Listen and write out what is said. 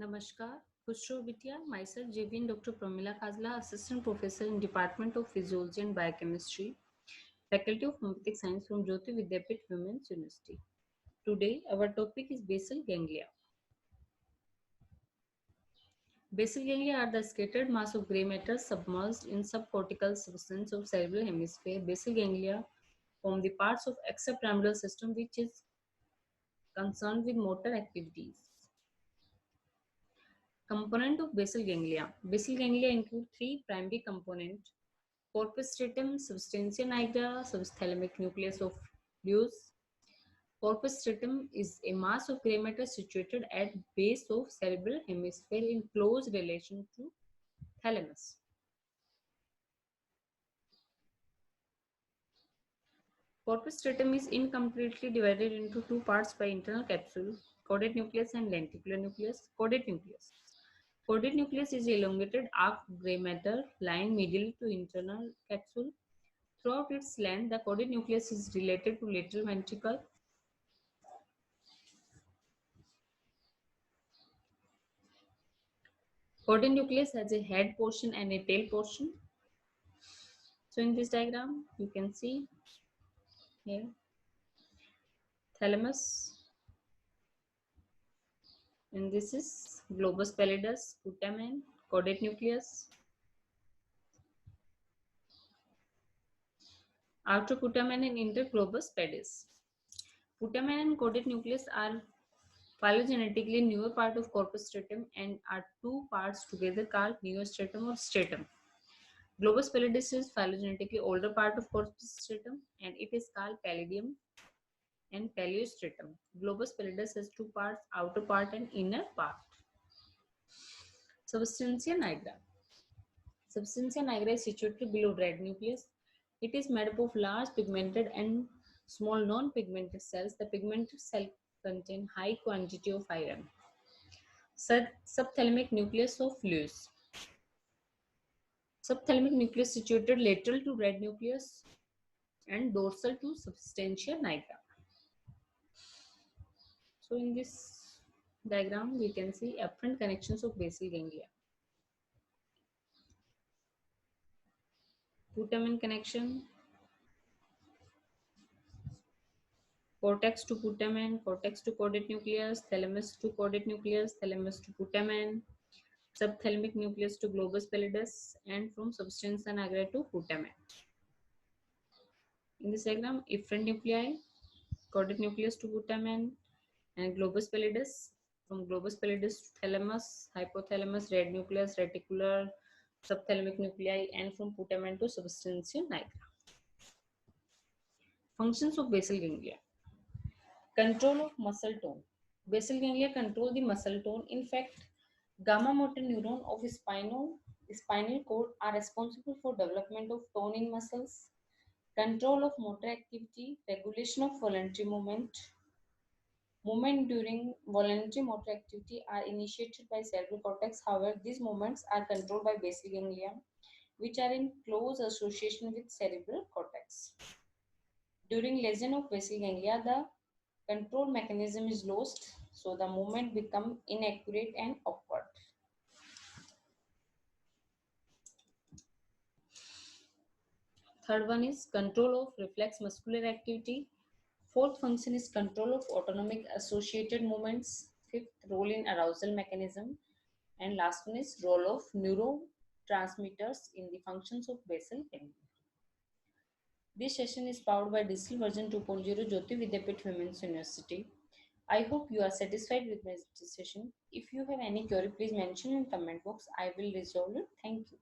Namaskar, Khushro Bitiya, myself JVN Dr. Pramila Khazla, Assistant Professor in Department of Physiology and Biochemistry, Faculty of Homeopathic Science from Jyoti Vidyapith Women's University. Today, our topic is basal ganglia. Basal ganglia are the scattered mass of gray matter submerged in subcortical substance of cerebral hemisphere. Basal ganglia form the parts of extrapyramidal system which is concerned with motor activities. Component of basal ganglia. Basal ganglia include three primary components: corpus stratum, substantia nigra, subthalamic nucleus of Lewis. Corpus stratum is a mass of gray matter situated at base of cerebral hemisphere in close relation to thalamus. Corpus stratum is incompletely divided into two parts by internal capsule, caudate nucleus and lenticular nucleus. Caudate nucleus. Caudate nucleus is elongated arc gray matter lying medial to internal capsule. Throughout its length, the caudate nucleus is related to lateral ventricle. Caudate nucleus has a head portion and a tail portion. So in this diagram, you can see here thalamus, and this is globus pallidus, putamen, caudate nucleus. Outer putamen and inner globus pallidus. Putamen and caudate nucleus are phylogenetically newer part of corpus stratum and are two parts together called neostratum or stratum. Globus pallidus is phylogenetically older part of corpus stratum and it is called pallidium and paleostratum. Globus pallidus has two parts, outer part and inner part. Substantia nigra. Substantia nigra is situated below red nucleus. It is made up of large pigmented and small non-pigmented cells. The pigmented cell contain high quantity of iron. Subthalamic nucleus of Lewis. Subthalamic nucleus situated lateral to red nucleus and dorsal to substantia nigra. So in this diagram, we can see afferent connections of basal ganglia. Putamen connection, cortex to putamen, cortex to caudate nucleus, thalamus to caudate nucleus, thalamus to putamen, subthalamic nucleus to globus pallidus, and from substantia nigra to putamen. In this diagram, efferent nuclei, caudate nucleus to putamen, and globus pallidus. From globus pallidus to thalamus, hypothalamus, red nucleus, reticular, subthalamic nuclei, and from putamen to substantia nigra. Functions of basal ganglia. Control of muscle tone. Basal ganglia control the muscle tone. In fact, gamma motor neuron of spinal cord are responsible for development of tone in muscles, control of motor activity, regulation of voluntary movement. Movement during voluntary motor activity are initiated by cerebral cortex. However, these movements are controlled by basal ganglia, which are in close association with cerebral cortex. During lesion of basal ganglia, the control mechanism is lost, so the movement become inaccurate and awkward. Third one is control of reflex muscular activity. Fourth function is control of autonomic associated movements. Fifth, role in arousal mechanism. And last one is role of neurotransmitters in the functions of basal ganglia. This session is powered by digital version 2.0 Jyoti Vidyapith Women's University. I hope you are satisfied with my session. If you have any query, please mention in comment box. I will resolve it. Thank you.